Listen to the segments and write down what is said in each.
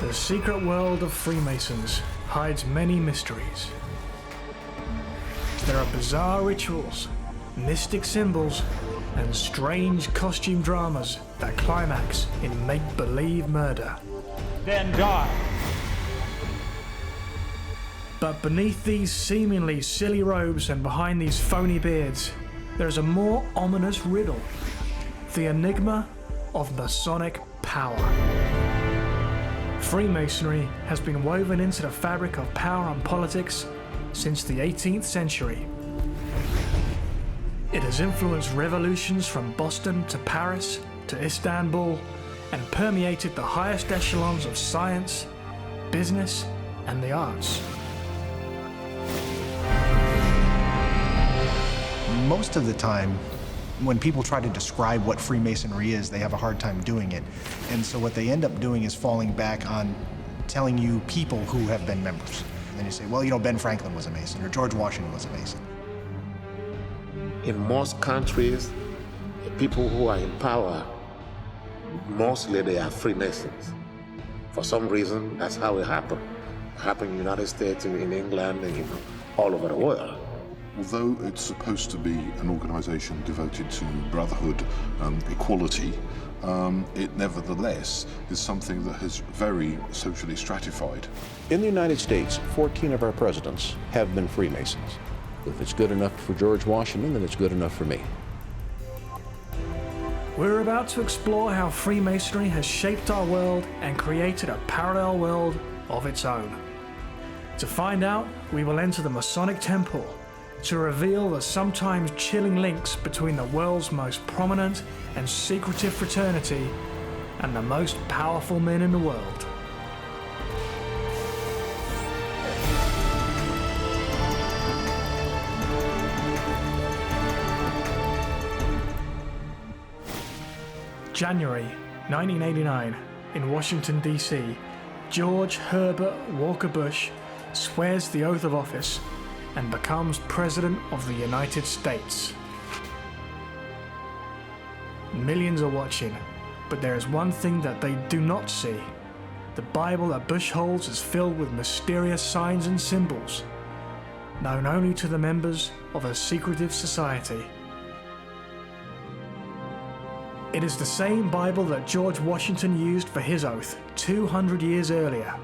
The secret world of Freemasons hides many mysteries. There are bizarre rituals, mystic symbols, and strange costume dramas that climax in make-believe murder. Then die. But beneath these seemingly silly robes and behind these phony beards, there is a more ominous riddle: the enigma of Masonic power. Freemasonry has been woven into the fabric of power and politics since the 18th century. It has influenced revolutions from Boston to Paris to Istanbul and permeated the highest echelons of science, business, and the arts. Most of the time, when people try to describe what Freemasonry is, they have a hard time doing it. And so what they end up doing is falling back on telling you people who have been members. And then you say, well, you know, Ben Franklin was a Mason, or George Washington was a Mason. In most countries, the people who are in power, mostly they are Freemasons. For some reason, that's how it happened. It happened in the United States, in England, and all over the world. Although it's supposed to be an organization devoted to brotherhood and equality, it nevertheless is something that is very socially stratified. In the United States, 14 of our presidents have been Freemasons. If it's good enough for George Washington, then it's good enough for me. We're about to explore how Freemasonry has shaped our world and created a parallel world of its own. To find out, we will enter the Masonic Temple to reveal the sometimes chilling links between the world's most prominent and secretive fraternity and the most powerful men in the world. January 1989, in Washington, D.C., George Herbert Walker Bush swears the oath of office and becomes President of the United States. Millions are watching, but there is one thing that they do not see. The Bible that Bush holds is filled with mysterious signs and symbols, known only to the members of a secretive society. It is the same Bible that George Washington used for his oath 200 years earlier.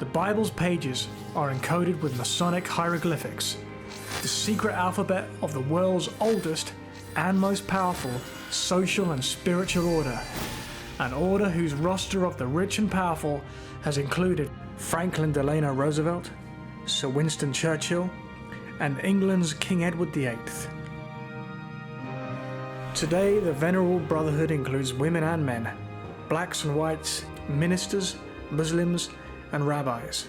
The Bible's pages are encoded with Masonic hieroglyphics, the secret alphabet of the world's oldest and most powerful social and spiritual order, an order whose roster of the rich and powerful has included Franklin Delano Roosevelt, Sir Winston Churchill, and England's King Edward VIII. Today, the Venerable Brotherhood includes women and men, blacks and whites, ministers, Muslims, and rabbis.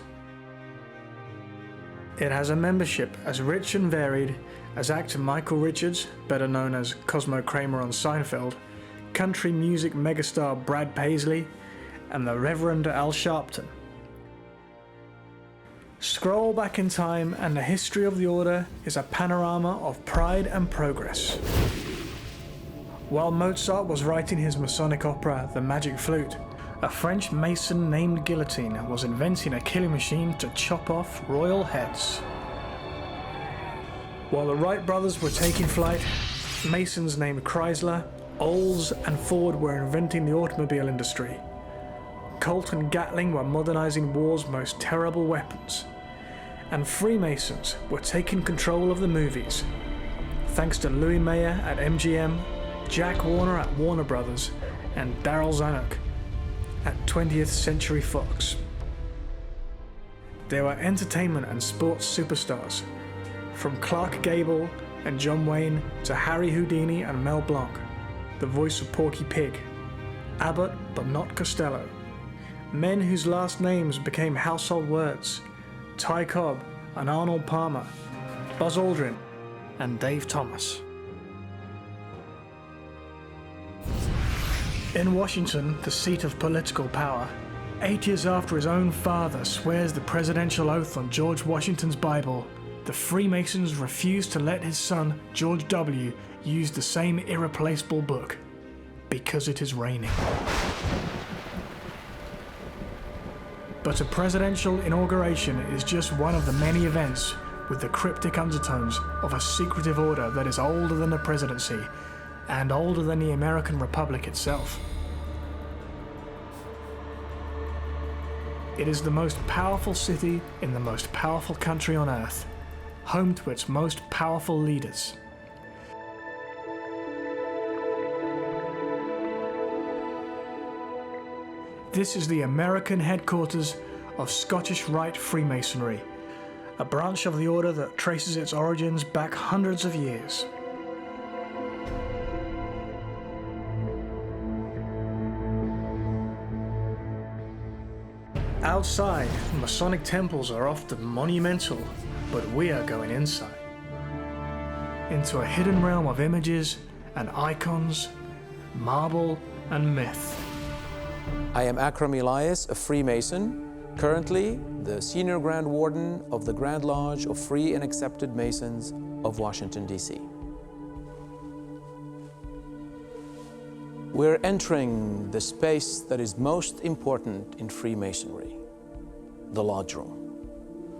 It has a membership as rich and varied as actor Michael Richards, better known as Cosmo Kramer on Seinfeld, country music megastar Brad Paisley, and the Reverend Al Sharpton. Scroll back in time and the history of the order is a panorama of pride and progress. While Mozart was writing his Masonic opera, The Magic Flute, a French Mason named Guillotine was inventing a killing machine to chop off royal heads. While the Wright brothers were taking flight, Masons named Chrysler, Olds, and Ford were inventing the automobile industry. Colt and Gatling were modernizing war's most terrible weapons. And Freemasons were taking control of the movies, thanks to Louis Mayer at MGM, Jack Warner at Warner Brothers, and Daryl Zanuck at 20th Century Fox. There were entertainment and sports superstars, from Clark Gable and John Wayne to Harry Houdini and Mel Blanc, the voice of Porky Pig, Abbott but not Costello, men whose last names became household words, Ty Cobb and Arnold Palmer, Buzz Aldrin and Dave Thomas. In Washington, the seat of political power, 8 years after his own father swears the presidential oath on George Washington's Bible, the Freemasons refuse to let his son, George W., use the same irreplaceable book, because it is raining. But a presidential inauguration is just one of the many events with the cryptic undertones of a secretive order that is older than the presidency and older than the American Republic itself. It is the most powerful city in the most powerful country on earth, home to its most powerful leaders. This is the American headquarters of Scottish Rite Freemasonry, a branch of the order that traces its origins back hundreds of years. Outside, Masonic temples are often monumental, but we are going inside, into a hidden realm of images and icons, marble and myth. I am Akram Elias, a Freemason, currently the Senior Grand Warden of the Grand Lodge of Free and Accepted Masons of Washington, D.C. We're entering the space that is most important in Freemasonry, the lodge room.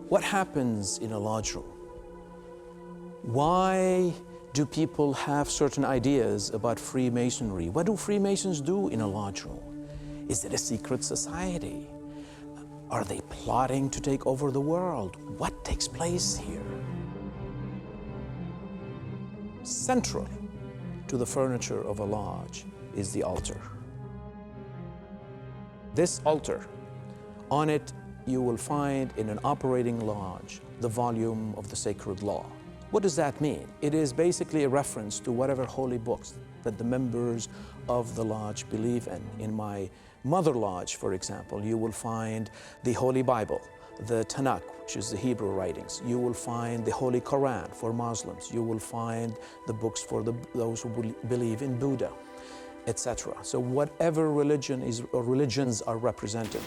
What happens in a lodge room? Why do people have certain ideas about Freemasonry? What do Freemasons do in a lodge room? Is it a secret society? Are they plotting to take over the world? What takes place here? Central to the furniture of a lodge is the altar. This altar, on it you will find in an operating lodge the volume of the sacred law. What does that mean? It is basically a reference to whatever holy books that the members of the lodge believe in. In my mother lodge, for example, you will find the Holy Bible, the Tanakh, which is the Hebrew writings. You will find the Holy Quran for Muslims. You will find the books for those who believe in Buddha, etc. So whatever religion is or religions are represented.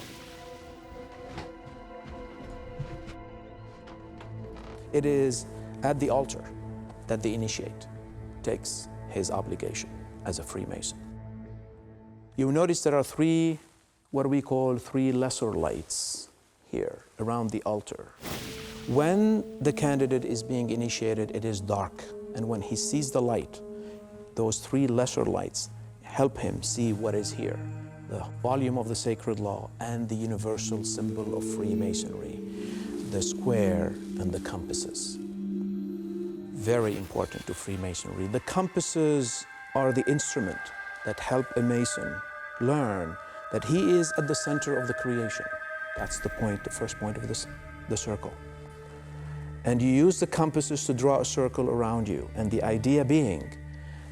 It is at the altar that the initiate takes his obligation as a Freemason. You notice there are three, what we call three lesser lights here around the altar. When the candidate is being initiated, it is dark. And when he sees the light, those three lesser lights help him see what is here. The volume of the sacred law and the universal symbol of Freemasonry, the square and the compasses. Very important to Freemasonry. The compasses are the instrument that help a Mason learn that he is at the center of the creation. That's the point, the first point of the circle. And you use the compasses to draw a circle around you. And the idea being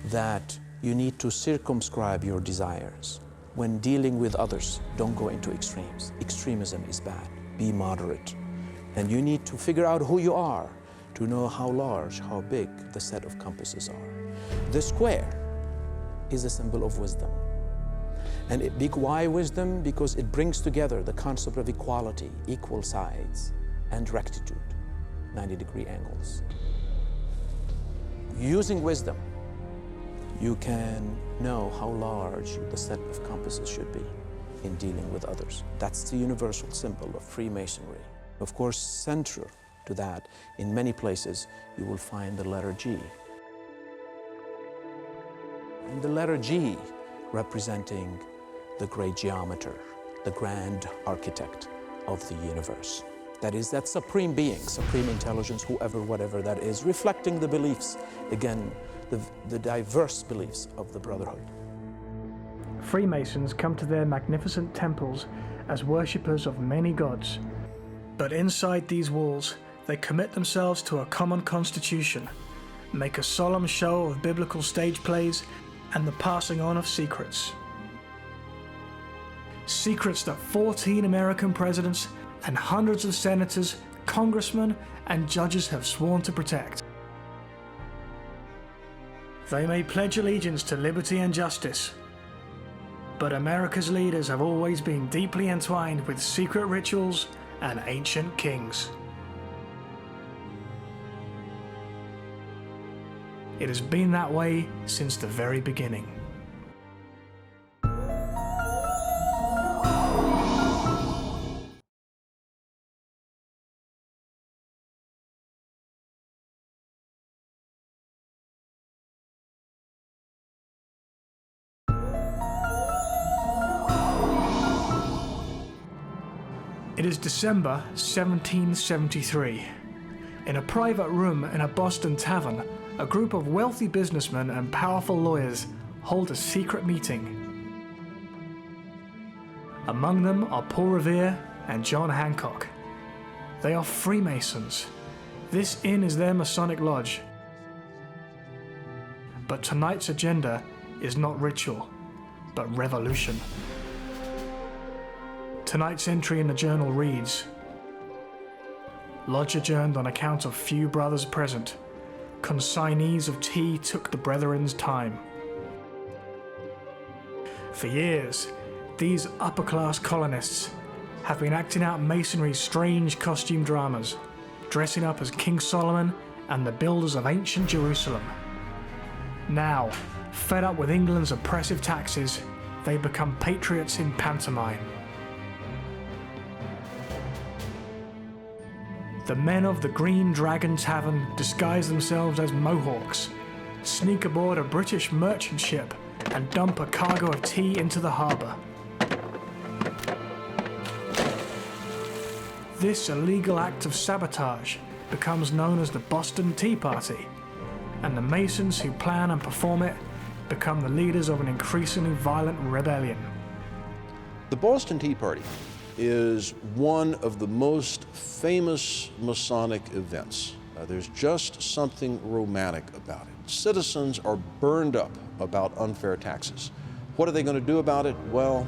that you need to circumscribe your desires. When dealing with others, don't go into extremes. Extremism is bad. Be moderate. And you need to figure out who you are to know how large, how big the set of compasses are. The square is a symbol of wisdom. And why wisdom? Because it brings together the concept of equality, equal sides, and rectitude, 90-degree angles. Using wisdom, you can know how large the set of compasses should be in dealing with others. That's the universal symbol of Freemasonry. Of course, central to that, in many places, you will find the letter G. And the letter G representing the great geometer, the grand architect of the universe. That is, that supreme being, supreme intelligence, whoever, whatever that is, reflecting the beliefs, again, the diverse beliefs of the Brotherhood. Freemasons come to their magnificent temples as worshippers of many gods. But inside these walls, they commit themselves to a common constitution, make a solemn show of biblical stage plays, and the passing on of secrets. Secrets that 14 American presidents and hundreds of senators, congressmen, and judges have sworn to protect. They may pledge allegiance to liberty and justice, but America's leaders have always been deeply entwined with secret rituals and ancient kings. It has been that way since the very beginning. It is December 1773. In a private room in a Boston tavern, a group of wealthy businessmen and powerful lawyers hold a secret meeting. Among them are Paul Revere and John Hancock. They are Freemasons. This inn is their Masonic lodge. But tonight's agenda is not ritual, but revolution. Tonight's entry in the journal reads, "Lodge adjourned on account of few brothers present. Consignees of tea took the brethren's time." For years, these upper-class colonists have been acting out Masonry's strange costume dramas, dressing up as King Solomon and the builders of ancient Jerusalem. Now, fed up with England's oppressive taxes, they become patriots in pantomime. The men of the Green Dragon Tavern disguise themselves as Mohawks, sneak aboard a British merchant ship, and dump a cargo of tea into the harbour. This illegal act of sabotage becomes known as the Boston Tea Party, and the Masons who plan and perform it become the leaders of an increasingly violent rebellion. The Boston Tea Party is one of the most famous Masonic events. There's just something romantic about it. Citizens are burned up about unfair taxes. What are they going to do about it? Well,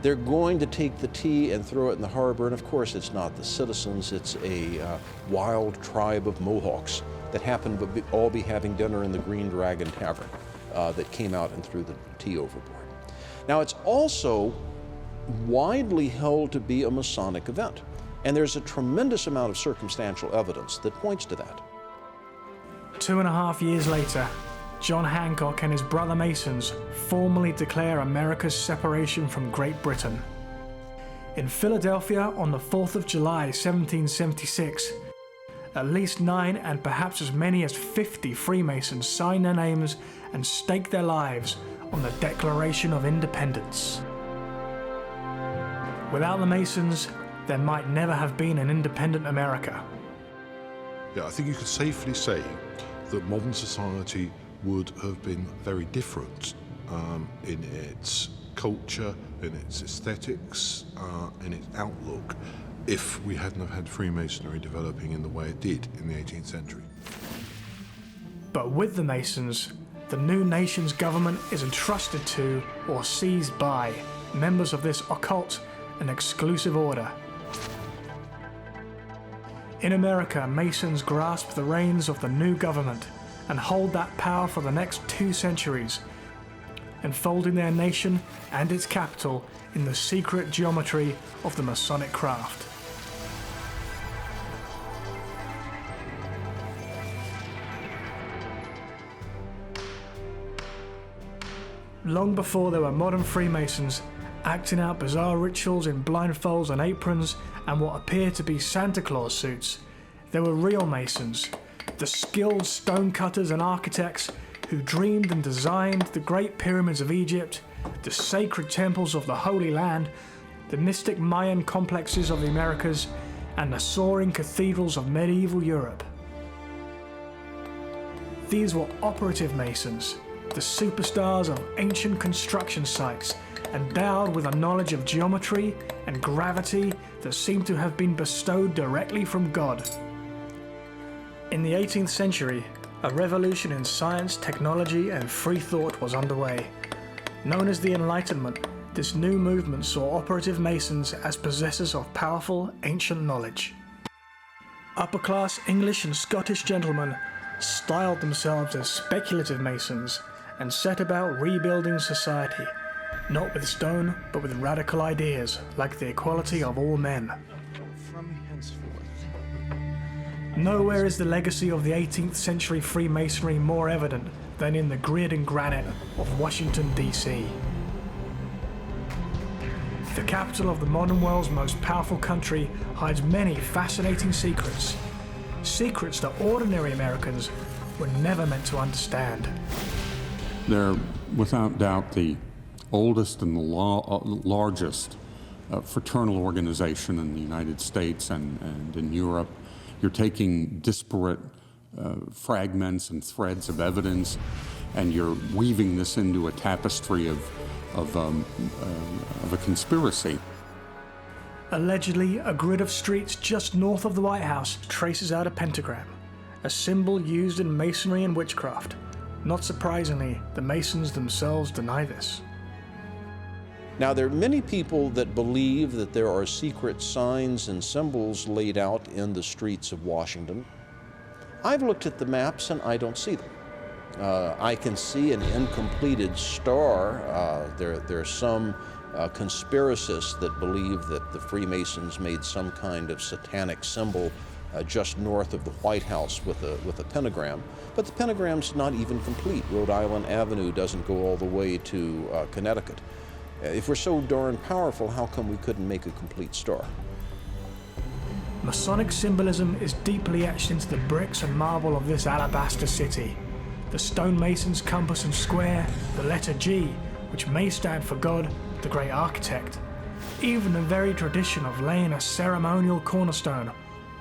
they're going to take the tea and throw it in the harbor, and of course it's not the citizens, it's a wild tribe of Mohawks that happen to all be having dinner in the Green Dragon Tavern that came out and threw the tea overboard. Now, it's also widely held to be a Masonic event, and there's a tremendous amount of circumstantial evidence that points to that. 2.5 years later, John Hancock and his brother Masons formally declare America's separation from Great Britain. In Philadelphia on the 4th of July 1776, at least 9 and perhaps as many as 50 Freemasons sign their names and stake their lives on the Declaration of Independence. Without the Masons, there might never have been an independent America. Yeah, I think you could safely say that modern society would have been very different in its culture, in its aesthetics, in its outlook, if we hadn't have had Freemasonry developing in the way it did in the 18th century. But with the Masons, the new nation's government is entrusted to, or seized by, members of this occult and exclusive order. In America, Masons grasp the reins of the new government and hold that power for the next 2 centuries, enfolding their nation and its capital in the secret geometry of the Masonic craft. Long before there were modern Freemasons acting out bizarre rituals in blindfolds and aprons and what appear to be Santa Claus suits, there were real Masons, the skilled stonecutters and architects who dreamed and designed the great pyramids of Egypt, the sacred temples of the Holy Land, the mystic Mayan complexes of the Americas, and the soaring cathedrals of medieval Europe. These were operative Masons, the superstars of ancient construction sites, endowed with a knowledge of geometry and gravity that seemed to have been bestowed directly from God. In the 18th century, a revolution in science, technology, and free thought was underway. Known as the Enlightenment, this new movement saw operative Masons as possessors of powerful ancient knowledge. Upper-class English and Scottish gentlemen styled themselves as speculative Masons and set about rebuilding society, not with stone, but with radical ideas like the equality of all men. Nowhere is the legacy of the 18th century Freemasonry more evident than in the grid and granite of Washington, D.C. The capital of the modern world's most powerful country hides many fascinating secrets. Secrets that ordinary Americans were never meant to understand. They're without doubt the oldest and the largest fraternal organization in the United States and in Europe. You're taking disparate fragments and threads of evidence, and you're weaving this into a tapestry of a conspiracy. Allegedly, a grid of streets just north of the White House traces out a pentagram, a symbol used in Masonry and witchcraft. Not surprisingly, the Masons themselves deny this. Now, there are many people that believe that there are secret signs and symbols laid out in the streets of Washington. I've looked at the maps and I don't see them. I can see an incompleted star. There are some conspiracists that believe that the Freemasons made some kind of satanic symbol just north of the White House with a pentagram. But the pentagram's not even complete. Rhode Island Avenue doesn't go all the way to Connecticut. If we're so darn powerful, how come we couldn't make a complete star? Masonic symbolism is deeply etched into the bricks and marble of this alabaster city. The stonemason's compass and square, the letter G, which may stand for God, the great architect. Even the very tradition of laying a ceremonial cornerstone.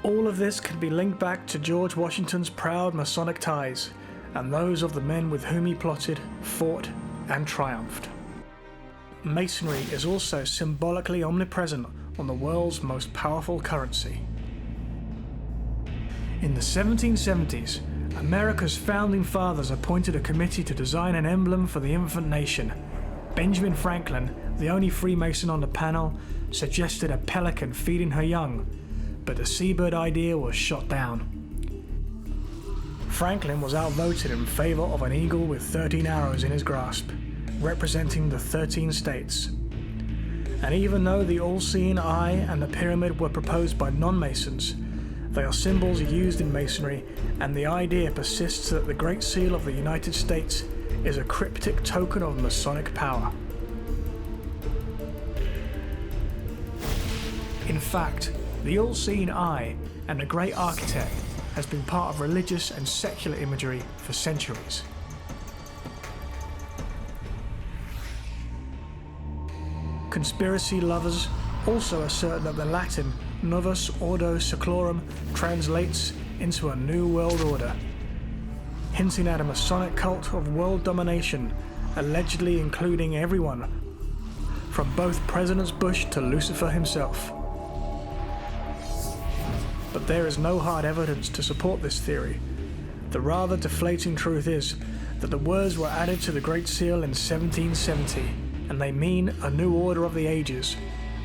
All of this can be linked back to George Washington's proud Masonic ties, and those of the men with whom he plotted, fought, and triumphed. Masonry is also symbolically omnipresent on the world's most powerful currency. In the 1770s, America's founding fathers appointed a committee to design an emblem for the infant nation. Benjamin Franklin, the only Freemason on the panel, suggested a pelican feeding her young, but the seabird idea was shot down. Franklin was outvoted in favor of an eagle with 13 arrows in his grasp, representing the 13 states. And even though the all-seeing eye and the pyramid were proposed by non-Masons, they are symbols used in Masonry, and the idea persists that the Great Seal of the United States is a cryptic token of Masonic power. In fact, the all-seeing eye and the great architect has been part of religious and secular imagery for centuries. Conspiracy lovers also assert that the Latin Novus Ordo Seclorum translates into a new world order, hinting at a Masonic cult of world domination, allegedly including everyone, from both Presidents Bush to Lucifer himself. But there is no hard evidence to support this theory. The rather deflating truth is that the words were added to the Great Seal in 1770, and they mean a new order of the ages,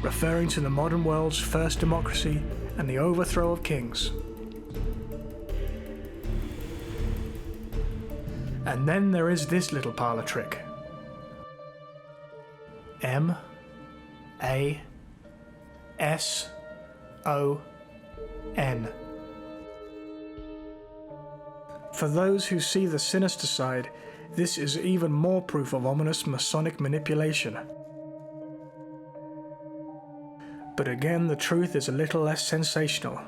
referring to the modern world's first democracy and the overthrow of kings. And then there is this little parlor trick. M-A-S-O-N. For those who see the sinister side, this is even more proof of ominous Masonic manipulation. But again, the truth is a little less sensational.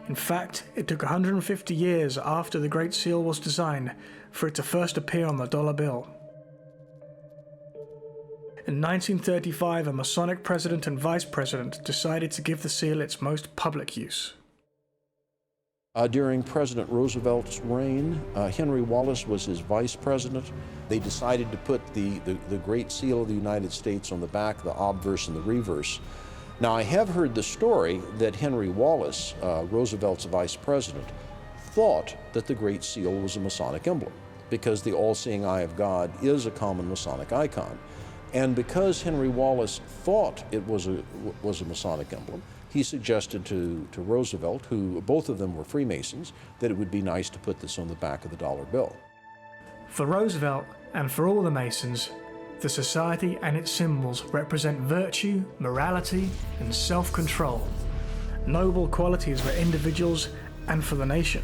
In fact, it took 150 years after the Great Seal was designed for it to first appear on the dollar bill. In 1935, a Masonic president and vice president decided to give the seal its most public use. During President Roosevelt's reign, Henry Wallace was his vice president. They decided to put the Great Seal of the United States on the back, the obverse and the reverse. Now, I have heard the story that Henry Wallace, Roosevelt's vice president, thought that the Great Seal was a Masonic emblem because the all-seeing eye of God is a common Masonic icon. And because Henry Wallace thought it was a Masonic emblem, he suggested to Roosevelt, who both of them were Freemasons, that it would be nice to put this on the back of the dollar bill. For Roosevelt, and for all the Masons, the society and its symbols represent virtue, morality, and self-control, noble qualities for individuals and for the nation.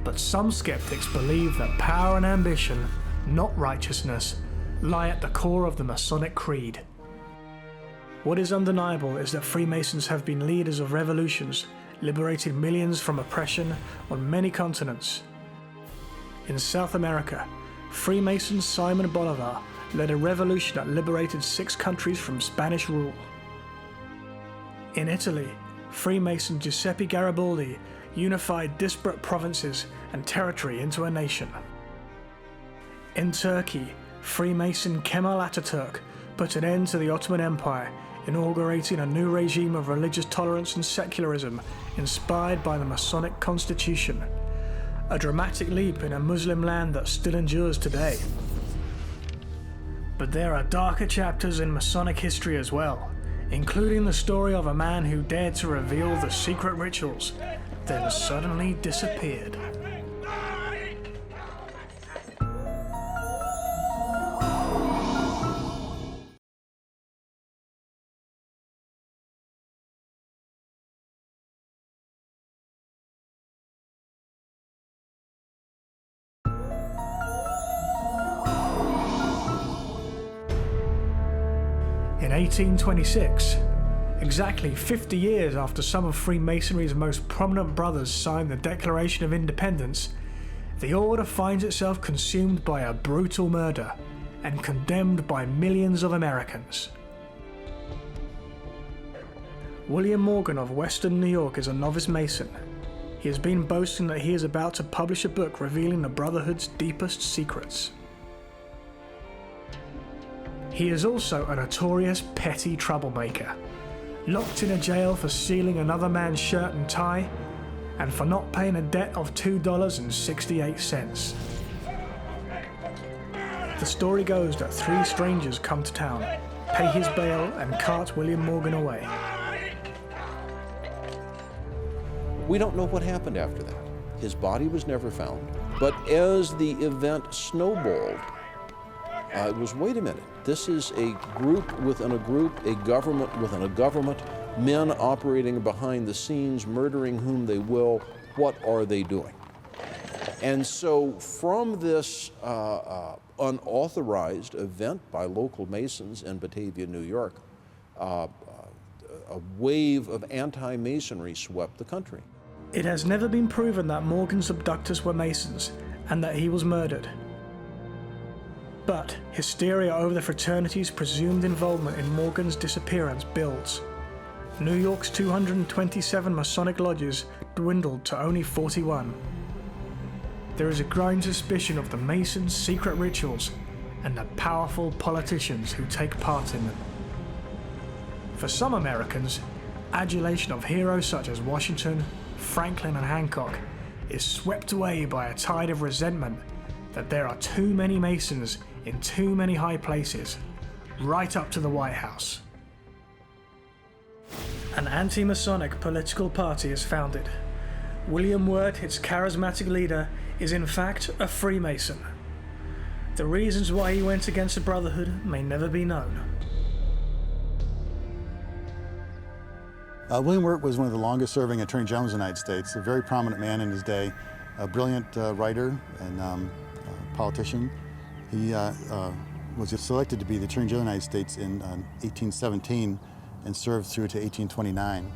But some skeptics believe that power and ambition, not righteousness, lie at the core of the Masonic creed. What is undeniable is that Freemasons have been leaders of revolutions, liberated millions from oppression on many continents. In South America, Freemason Simon Bolivar led a revolution that liberated 6 countries from Spanish rule. In Italy, Freemason Giuseppe Garibaldi unified disparate provinces and territory into a nation. In Turkey, Freemason Kemal Ataturk put an end to the Ottoman Empire, inaugurating a new regime of religious tolerance and secularism inspired by the Masonic Constitution, a dramatic leap in a Muslim land that still endures today. But there are darker chapters in Masonic history as well, including the story of a man who dared to reveal the secret rituals, then suddenly disappeared. In 1826, exactly 50 years after some of Freemasonry's most prominent brothers signed the Declaration of Independence, the order finds itself consumed by a brutal murder and condemned by millions of Americans. William Morgan of Western New York is a novice Mason. He has been boasting that he is about to publish a book revealing the Brotherhood's deepest secrets. He is also a notorious petty troublemaker, locked in a jail for stealing another man's shirt and tie, and for not paying a debt of $2.68. The story goes that three strangers come to town, pay his bail, and cart William Morgan away. We don't know what happened after that. His body was never found. But as the event snowballed, it was, wait a minute, this is a group within a group, a government within a government, men operating behind the scenes, murdering whom they will. What are they doing? And so from this unauthorized event by local Masons in Batavia, New York, a wave of anti-Masonry swept the country. It has never been proven that Morgan's abductors were Masons and that he was murdered. But hysteria over the fraternity's presumed involvement in Morgan's disappearance builds. New York's 227 Masonic lodges dwindled to only 41. There is a growing suspicion of the Masons' secret rituals and the powerful politicians who take part in them. For some Americans, adulation of heroes such as Washington, Franklin, and Hancock is swept away by a tide of resentment that there are too many Masons in too many high places, right up to the White House. An anti-Masonic political party is founded. William Wirt, its charismatic leader, is in fact a Freemason. The reasons why he went against the Brotherhood may never be known. William Wirt was one of the longest-serving Attorney Generals of the United States, a very prominent man in his day, a brilliant writer and politician. He was selected to be the Attorney General of the United States in 1817 and served through to 1829.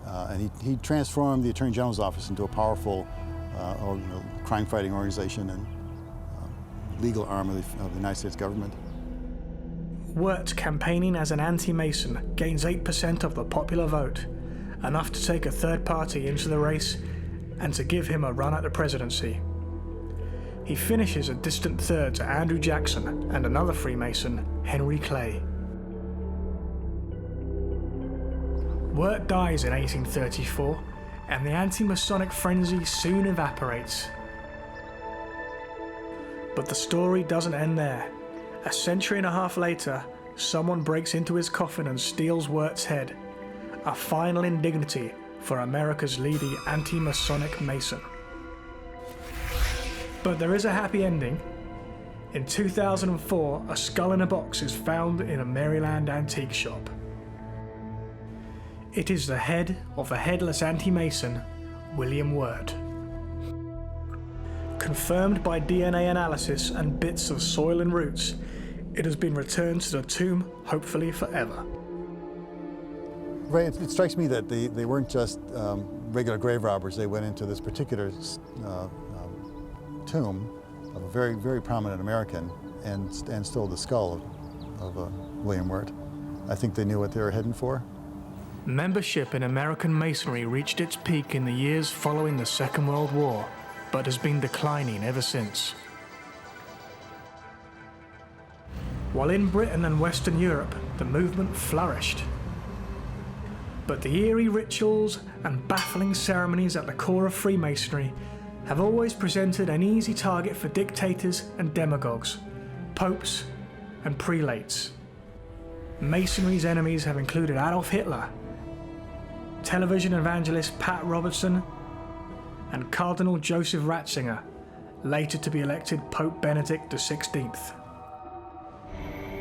And he transformed the Attorney General's office into a powerful crime-fighting organization and legal arm of the United States government. Wirt, campaigning as an anti-Mason, gains 8% of the popular vote, enough to take a third party into the race and to give him a run at the presidency. He finishes a distant third to Andrew Jackson and another Freemason, Henry Clay. Wirt dies in 1834, and the anti-Masonic frenzy soon evaporates. But the story doesn't end there. A century and a half later, someone breaks into his coffin and steals Wirt's head, a final indignity for America's leading anti-Masonic Mason. But there is a happy ending. In 2004, a skull in a box is found in a Maryland antique shop. It is the head of the headless anti-Mason, William Wirt. Confirmed by DNA analysis and bits of soil and roots, it has been returned to the tomb, hopefully forever. Right, it strikes me that they weren't just regular grave robbers. They went into this particular tomb of a very, very prominent American and stole the skull of William Wirt. I think they knew what they were heading for. Membership in American Masonry reached its peak in the years following the Second World War, but has been declining ever since. While in Britain and Western Europe, the movement flourished. But the eerie rituals and baffling ceremonies at the core of Freemasonry have always presented an easy target for dictators and demagogues, popes and prelates. Masonry's enemies have included Adolf Hitler, television evangelist Pat Robertson, and Cardinal Joseph Ratzinger, later to be elected Pope Benedict XVI.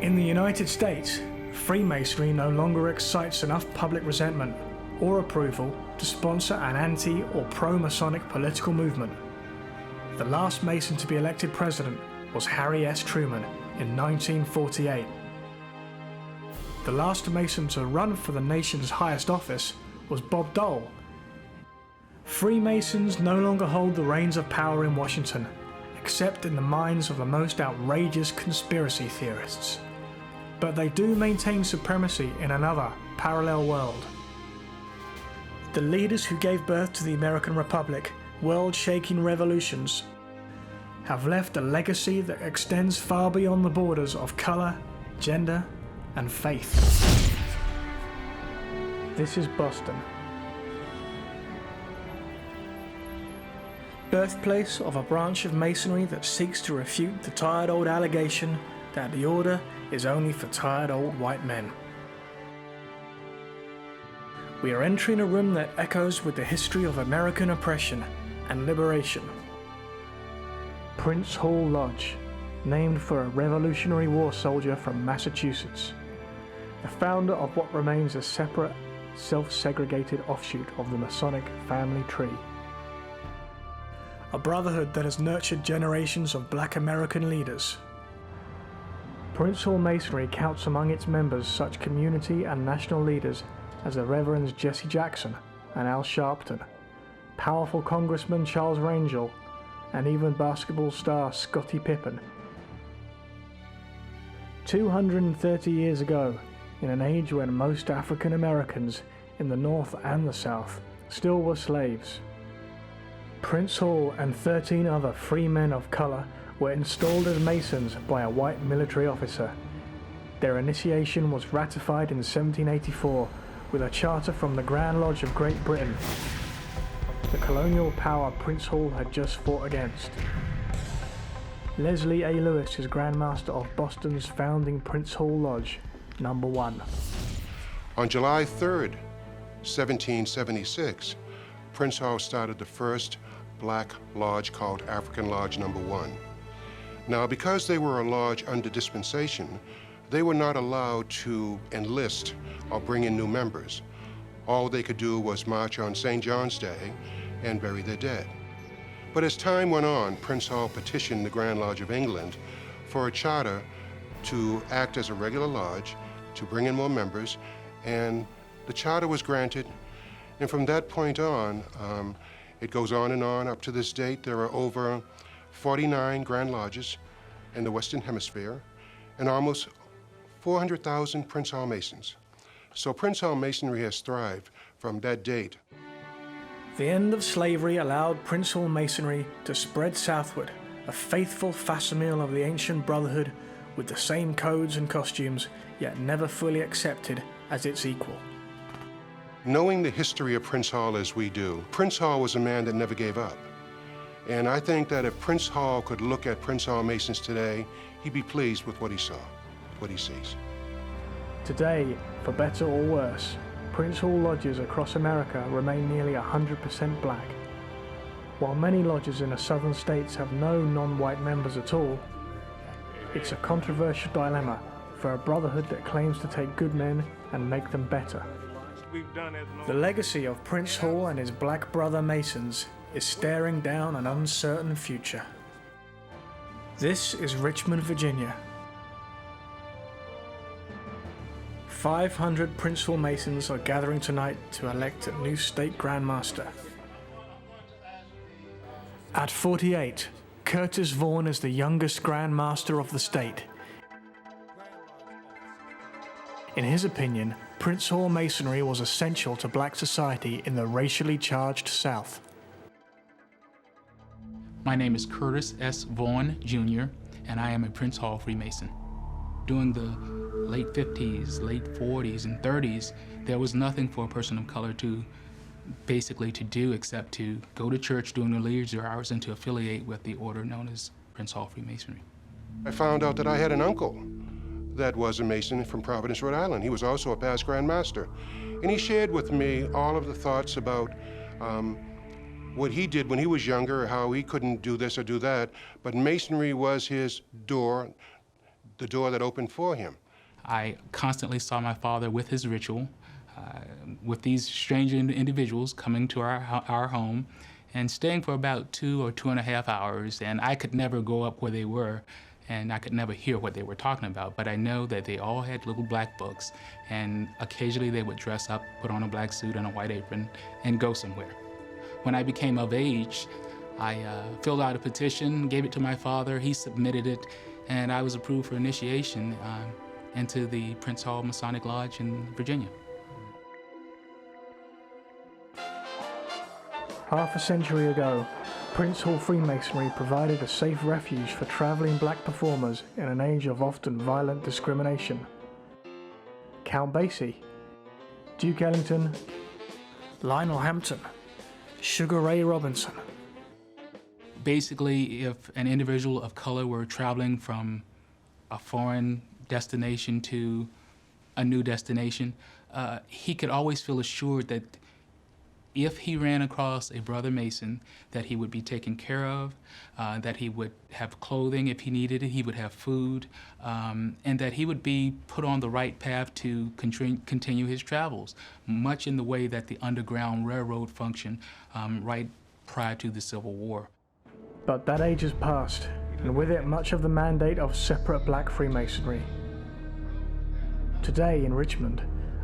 In the United States, Freemasonry no longer excites enough public resentment or approval to sponsor an anti- or pro-Masonic political movement. The last Mason to be elected president was Harry S. Truman in 1948. The last Mason to run for the nation's highest office was Bob Dole. Freemasons no longer hold the reins of power in Washington, except in the minds of the most outrageous conspiracy theorists. But they do maintain supremacy in another, parallel world. The leaders who gave birth to the American Republic, world-shaking revolutions, have left a legacy that extends far beyond the borders of colour, gender, and faith. This is Boston, birthplace of a branch of Masonry that seeks to refute the tired old allegation that the order is only for tired old white men. We are entering a room that echoes with the history of American oppression and liberation. Prince Hall Lodge, named for a Revolutionary War soldier from Massachusetts, the founder of what remains a separate, self-segregated offshoot of the Masonic family tree. A brotherhood that has nurtured generations of Black American leaders. Prince Hall Masonry counts among its members such community and national leaders as the Reverends Jesse Jackson and Al Sharpton, powerful Congressman Charles Rangel, and even basketball star Scottie Pippen. 230 years ago, in an age when most African Americans in the North and the South still were slaves, Prince Hall and 13 other free men of color were installed as Masons by a white military officer. Their initiation was ratified in 1784 with a charter from the Grand Lodge of Great Britain, the colonial power Prince Hall had just fought against. Leslie A. Lewis is Grand Master of Boston's founding Prince Hall Lodge, No. 1. On July 3rd, 1776, Prince Hall started the first Black lodge called African Lodge No. 1. Now, because they were a lodge under dispensation, they were not allowed to enlist or bring in new members. All they could do was march on St. John's Day and bury their dead. But as time went on, Prince Hall petitioned the Grand Lodge of England for a charter to act as a regular lodge, to bring in more members, and the charter was granted. And from that point on, it goes on and on up to this date. There are over 49 Grand Lodges in the Western Hemisphere and almost 400,000 Prince Hall Masons. So Prince Hall Masonry has thrived from that date. The end of slavery allowed Prince Hall Masonry to spread southward, a faithful facsimile of the ancient brotherhood with the same codes and costumes, yet never fully accepted as its equal. Knowing the history of Prince Hall as we do, Prince Hall was a man that never gave up. And I think that if Prince Hall could look at Prince Hall Masons today, he'd be pleased with what he saw, what he sees. Today, for better or worse, Prince Hall lodges across America remain nearly 100% black. While many lodges in the southern states have no non-white members at all, it's a controversial dilemma for a brotherhood that claims to take good men and make them better. The legacy of Prince Hall and his black brother Masons is staring down an uncertain future. This is Richmond, Virginia. 500 Prince Hall Masons are gathering tonight to elect a new state Grand Master. At 48, Curtis Vaughan is the youngest Grand Master of the state. In his opinion, Prince Hall Masonry was essential to black society in the racially charged South. My name is Curtis S. Vaughn, Jr., and I am a Prince Hall Freemason. During the late 50s, late 40s, and 30s, there was nothing for a person of color to do except to go to church during their leisure hours and to affiliate with the order known as Prince Hall Freemasonry. I found out that I had an uncle that was a Mason from Providence, Rhode Island. He was also a past Grand Master. And he shared with me all of the thoughts about what he did when he was younger, how he couldn't do this or do that, but Masonry was his door, the door that opened for him. I constantly saw my father with his ritual, with these strange individuals coming to our home and staying for about 2 or 2.5 hours, and I could never go up where they were, and I could never hear what they were talking about, but I know that they all had little black books, and occasionally they would dress up, put on a black suit and a white apron, and go somewhere. When I became of age, I filled out a petition, gave it to my father, he submitted it, and I was approved for initiation into the Prince Hall Masonic Lodge in Virginia. Half a century ago, Prince Hall Freemasonry provided a safe refuge for traveling black performers in an age of often violent discrimination. Count Basie, Duke Ellington, Lionel Hampton, Sugar Ray Robinson. Basically, if an individual of color were traveling from a foreign destination to a new destination, he could always feel assured that if he ran across a brother Mason, that he would be taken care of, that he would have clothing if he needed it, he would have food, and that he would be put on the right path to continue his travels, much in the way that the Underground Railroad functioned right prior to the Civil War. But that age has passed, and with it much of the mandate of separate black Freemasonry. Today in Richmond,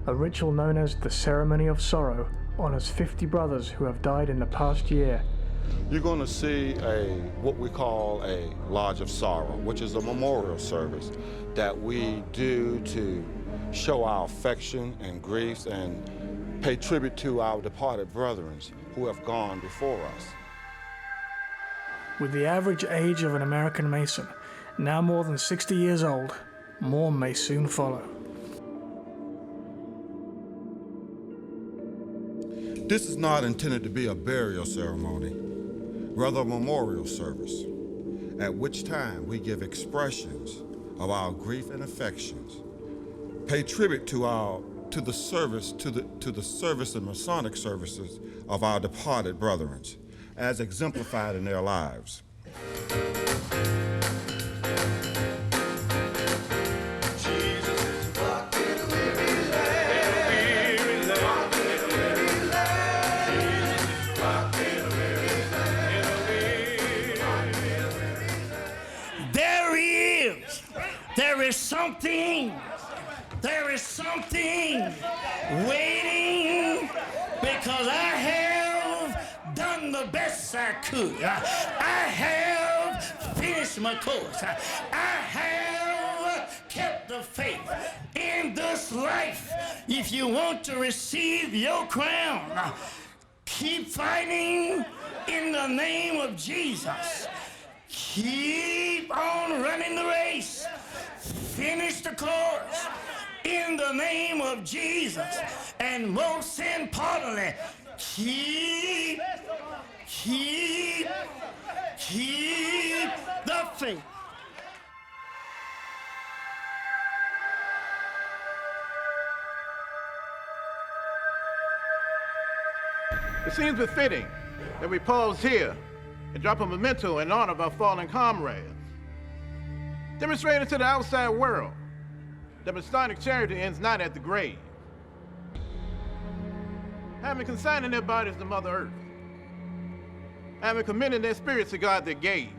a ritual known as the Ceremony of Sorrow honors 50 brothers who have died in the past year. You're going to see what we call a Lodge of Sorrow, which is a memorial service that we do to show our affection and griefs and pay tribute to our departed brethren who have gone before us. With the average age of an American Mason now more than 60 years old, more may soon follow. This is not intended to be a burial ceremony, rather a memorial service, at which time we give expressions of our grief and affections, pay tribute to the service and Masonic services of our departed brethren, as exemplified in their lives. There is something waiting, because I have done the best I could. I have finished my course. I have kept the faith in this life. If you want to receive your crown, keep fighting in the name of Jesus. Keep on running the race. Finish the course in the name of Jesus. And most importantly, keep the faith. It seems befitting that we pause here and drop a memento in honor of our fallen comrades, demonstrating to the outside world that Masonic charity ends not at the grave. Having consigned their bodies to Mother Earth, having commended their spirits to God that gave,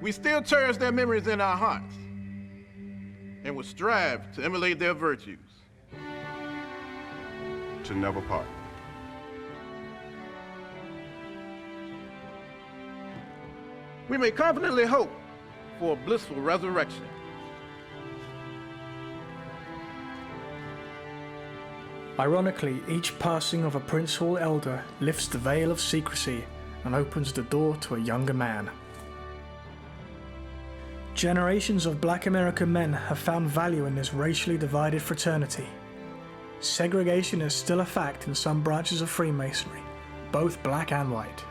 we still cherish their memories in our hearts and will strive to emulate their virtues. To never part. We may confidently hope for a blissful resurrection. Ironically, each passing of a Prince Hall elder lifts the veil of secrecy and opens the door to a younger man. Generations of Black American men have found value in this racially divided fraternity. Segregation is still a fact in some branches of Freemasonry, both black and white.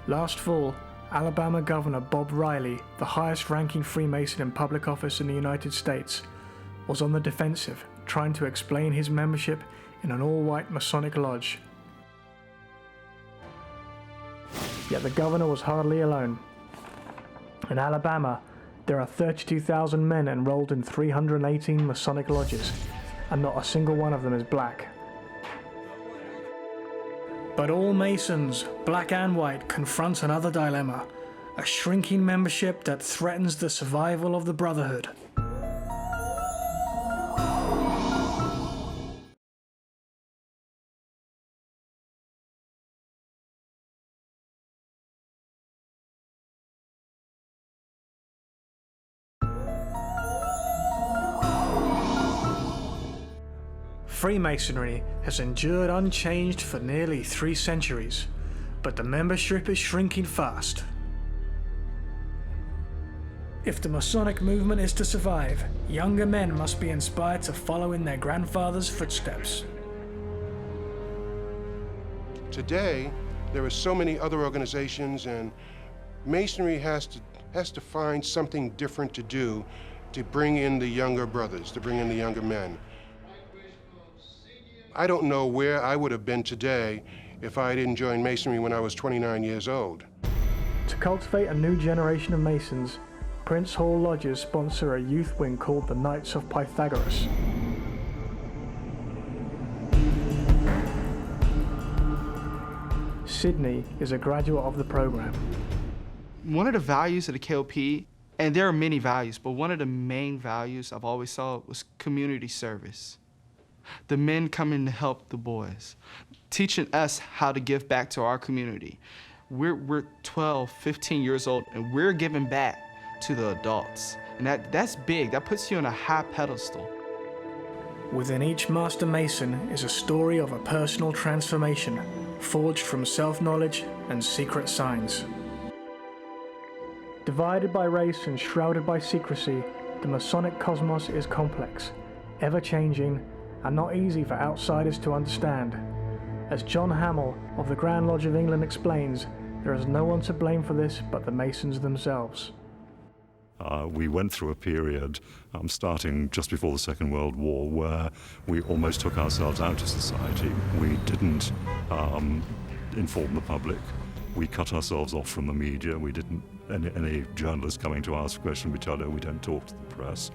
Last fall, Alabama Governor Bob Riley, the highest-ranking Freemason in public office in the United States, was on the defensive, trying to explain his membership in an all-white Masonic lodge. Yet the governor was hardly alone. In Alabama, there are 32,000 men enrolled in 318 Masonic lodges, and not a single one of them is black. But all Masons, black and white, confront another dilemma, a shrinking membership that threatens the survival of the Brotherhood. Freemasonry has endured unchanged for nearly 3 centuries, but the membership is shrinking fast. If the Masonic movement is to survive, younger men must be inspired to follow in their grandfathers' footsteps. Today, there are so many other organizations, and Masonry has to find something different to do to bring in the younger brothers, to bring in the younger men. I don't know where I would have been today if I didn't join Masonry when I was 29 years old. To cultivate a new generation of Masons, Prince Hall Lodges sponsor a youth wing called the Knights of Pythagoras. Sydney is a graduate of the program. One of the values of the KOP, and there are many values, but one of the main values I've always saw was community service. The men coming to help the boys, teaching us how to give back to our community. We're 12, 15 years old, and we're giving back to the adults. And that's big. That puts you on a high pedestal. Within each Master Mason is a story of a personal transformation, forged from self-knowledge and secret signs. Divided by race and shrouded by secrecy, the Masonic cosmos is complex, ever-changing, and not easy for outsiders to understand. As John Hamill of the Grand Lodge of England explains, there is no one to blame for this but the Masons themselves. We went through a period starting just before the Second World War where we almost took ourselves out of society. We didn't inform the public. We cut ourselves off from the media. We didn't, any journalists coming to ask questions, we tell them we don't talk to the press.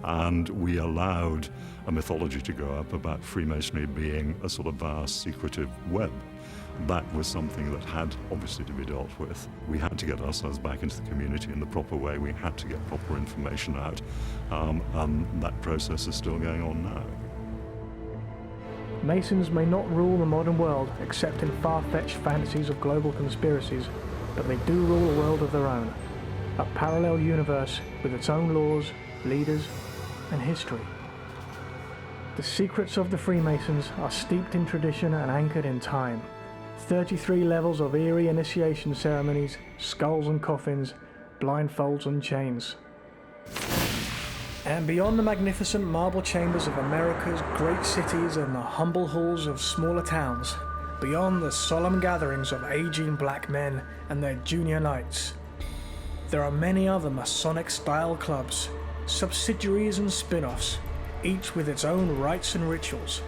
And we allowed a mythology to go up about Freemasonry being a sort of vast, secretive web. That was something that had obviously to be dealt with. We had to get ourselves back into the community in the proper way. We had to get proper information out. And that process is still going on now. Masons may not rule the modern world except in far-fetched fantasies of global conspiracies, but they do rule a world of their own. A parallel universe with its own laws, leaders, and history. The secrets of the Freemasons are steeped in tradition and anchored in time. 33 levels of eerie initiation ceremonies, skulls and coffins, blindfolds and chains. And beyond the magnificent marble chambers of America's great cities and the humble halls of smaller towns, beyond the solemn gatherings of aging black men and their junior knights, there are many other Masonic-style clubs, subsidiaries and spin-offs, each with its own rites and rituals,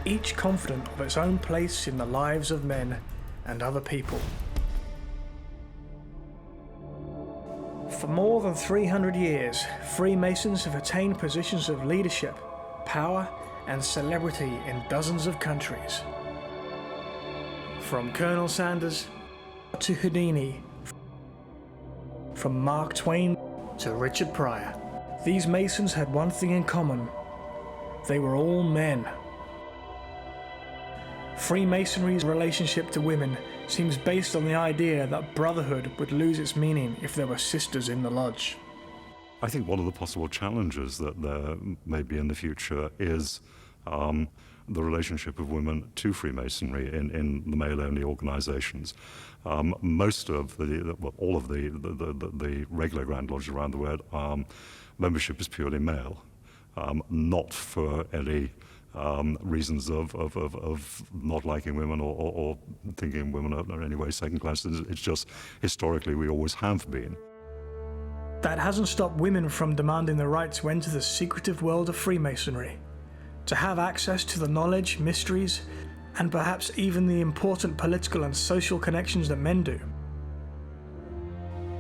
each confident of its own place in the lives of men and other people. For more than 300 years, Freemasons have attained positions of leadership, power, and celebrity in dozens of countries. From Colonel Sanders to Houdini, from Mark Twain to Richard Pryor, these Masons had one thing in common: they were all men. Freemasonry's relationship to women seems based on the idea that brotherhood would lose its meaning if there were sisters in the lodge. I think one of the possible challenges that there may be in the future is the relationship of women to Freemasonry in the male-only organizations. Most of all of the regular Grand Lodges around the world, membership is purely male, not for any reasons of not liking women or thinking women are in any way second class. It's just historically we always have been. That hasn't stopped women from demanding the right to enter the secretive world of Freemasonry, to have access to the knowledge, mysteries, and perhaps even the important political and social connections that men do.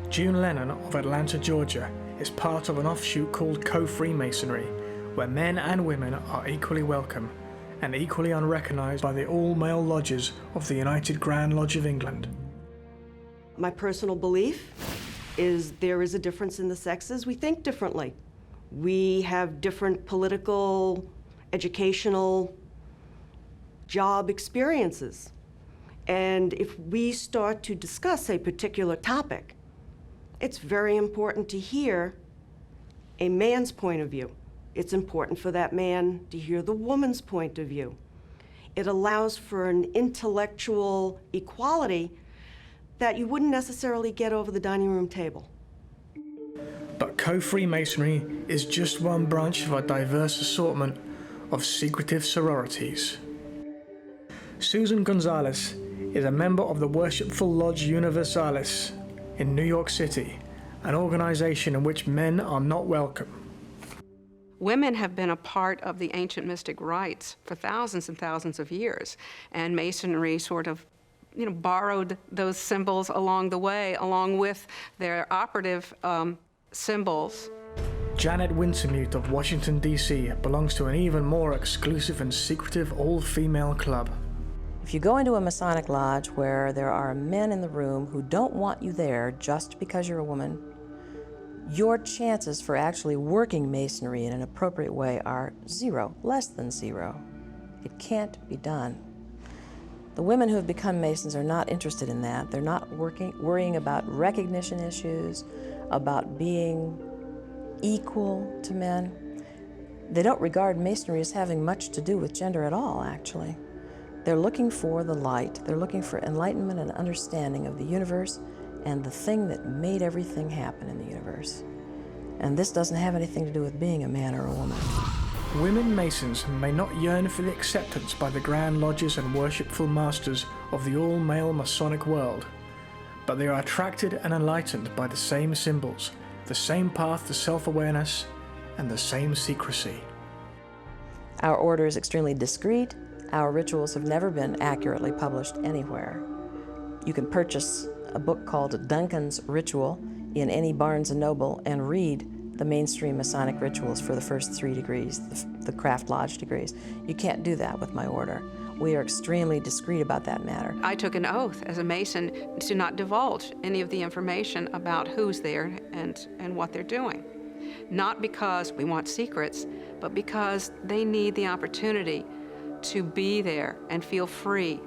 June Lennon of Atlanta, Georgia, is part of an offshoot called Co-Freemasonry, where men and women are equally welcome and equally unrecognized by the all-male lodges of the United Grand Lodge of England. My personal belief is there is a difference in the sexes. We think differently. We have different political, educational, job experiences. And if we start to discuss a particular topic, it's very important to hear a man's point of view. It's important for that man to hear the woman's point of view. It allows for an intellectual equality that you wouldn't necessarily get over the dining room table. But Co-Freemasonry is just one branch of a diverse assortment of secretive sororities. Susan Gonzalez is a member of the Worshipful Lodge Universalis in New York City, an organization in which men are not welcome. Women have been a part of the ancient mystic rites for thousands and thousands of years, and Masonry sort of borrowed those symbols along the way, along with their operative symbols. Janet Wintermute of Washington, D.C. belongs to an even more exclusive and secretive all-female club. If you go into a Masonic lodge where there are men in the room who don't want you there just because you're a woman, your chances for actually working Masonry in an appropriate way are zero, less than zero. It can't be done. The women who have become Masons are not interested in that. They're not worrying about recognition issues, about being equal to men. They don't regard Masonry as having much to do with gender at all, actually. They're looking for the light. They're looking for enlightenment and understanding of the universe and the thing that made everything happen in the universe. And this doesn't have anything to do with being a man or a woman. Women Masons may not yearn for the acceptance by the Grand Lodges and worshipful masters of the all-male Masonic world, but they are attracted and enlightened by the same symbols, the same path to self-awareness, and the same secrecy. Our order is extremely discreet. Our rituals have never been accurately published anywhere. You can purchase a book called Duncan's Ritual in any Barnes & Noble and read the mainstream Masonic rituals for the first 3 degrees, the Craft Lodge degrees. You can't do that with my order. We are extremely discreet about that matter. I took an oath as a Mason to not divulge any of the information about who's there and what they're doing. Not because we want secrets, but because they need the opportunity to be there and feel free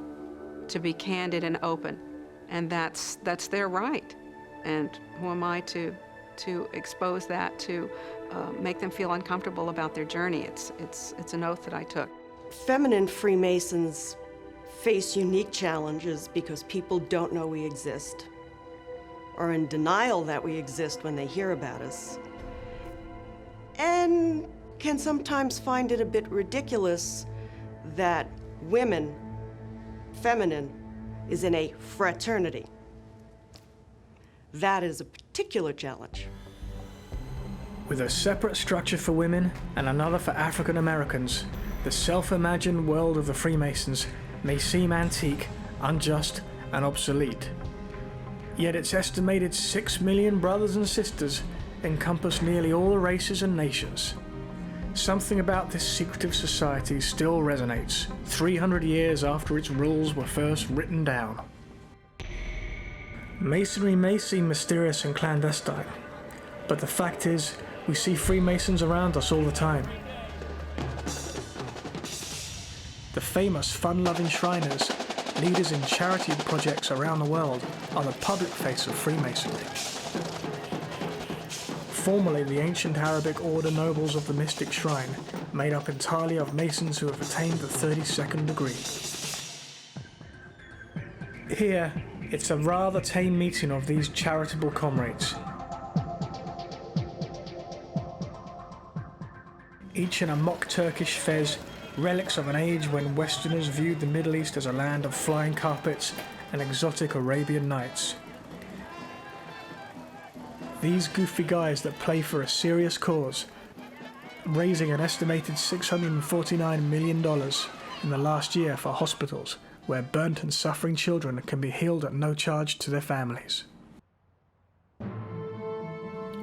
to be candid and open. And that's their right. And who am I to expose that, to make them feel uncomfortable about their journey? It's an oath that I took. Feminine Freemasons face unique challenges because people don't know we exist, or in denial that we exist when they hear about us, and can sometimes find it a bit ridiculous that women, feminine, is in a fraternity. That is a particular challenge. With a separate structure for women and another for African Americans, the self-imagined world of the Freemasons may seem antique, unjust, and obsolete. Yet its estimated 6 million brothers and sisters encompass nearly all the races and nations. Something about this secretive society still resonates 300 years after its rules were first written down. Masonry may seem mysterious and clandestine, but the fact is, we see Freemasons around us all the time. The famous fun-loving Shriners, leaders in charity projects around the world, are the public face of Freemasonry. Formerly the ancient Arabic order nobles of the mystic shrine, made up entirely of Masons who have attained the 32nd degree. Here, it's a rather tame meeting of these charitable comrades. Each in a mock Turkish fez, relics of an age when Westerners viewed the Middle East as a land of flying carpets and exotic Arabian Nights. These goofy guys that play for a serious cause, raising an estimated $649 million in the last year for hospitals where burnt and suffering children can be healed at no charge to their families.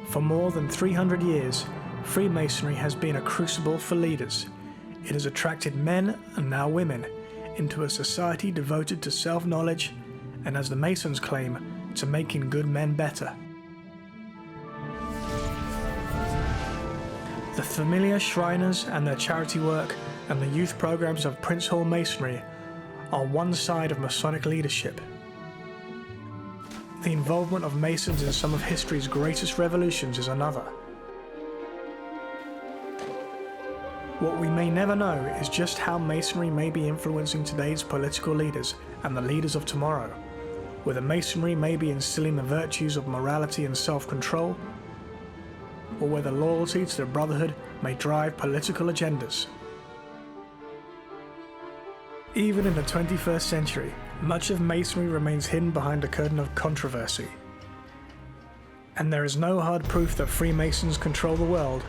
For more than 300 years, Freemasonry has been a crucible for leaders. It has attracted men, and now women, into a society devoted to self-knowledge and, as the Masons claim, to making good men better. The familiar Shriners and their charity work and the youth programs of Prince Hall Masonry are one side of Masonic leadership. The involvement of Masons in some of history's greatest revolutions is another. What we may never know is just how Masonry may be influencing today's political leaders and the leaders of tomorrow, whether Masonry may be instilling the virtues of morality and self-control, or whether loyalty to the Brotherhood may drive political agendas. Even in the 21st century, much of Masonry remains hidden behind a curtain of controversy. And there is no hard proof that Freemasons control the world.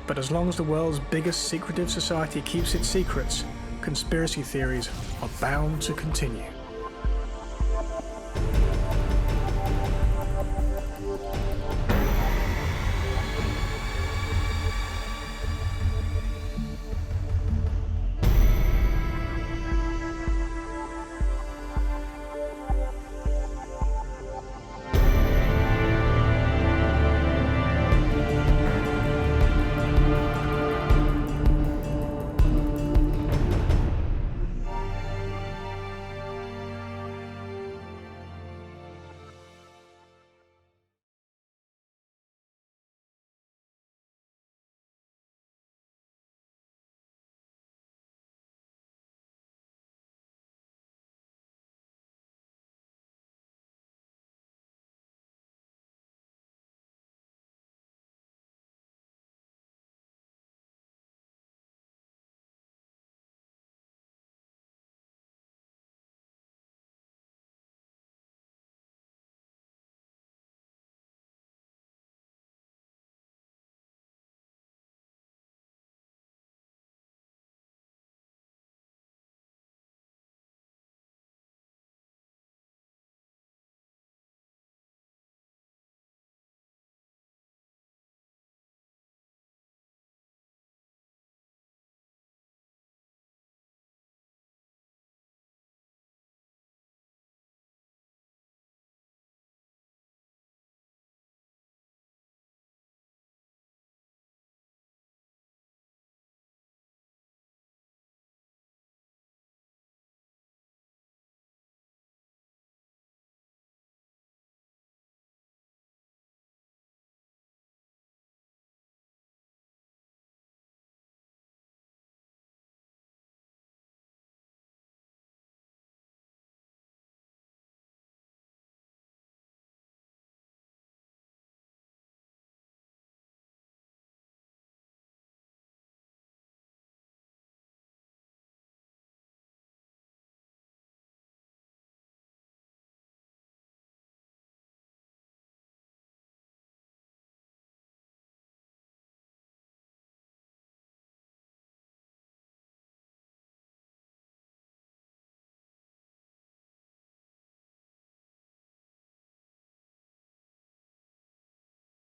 But as long as the world's biggest secretive society keeps its secrets, conspiracy theories are bound to continue.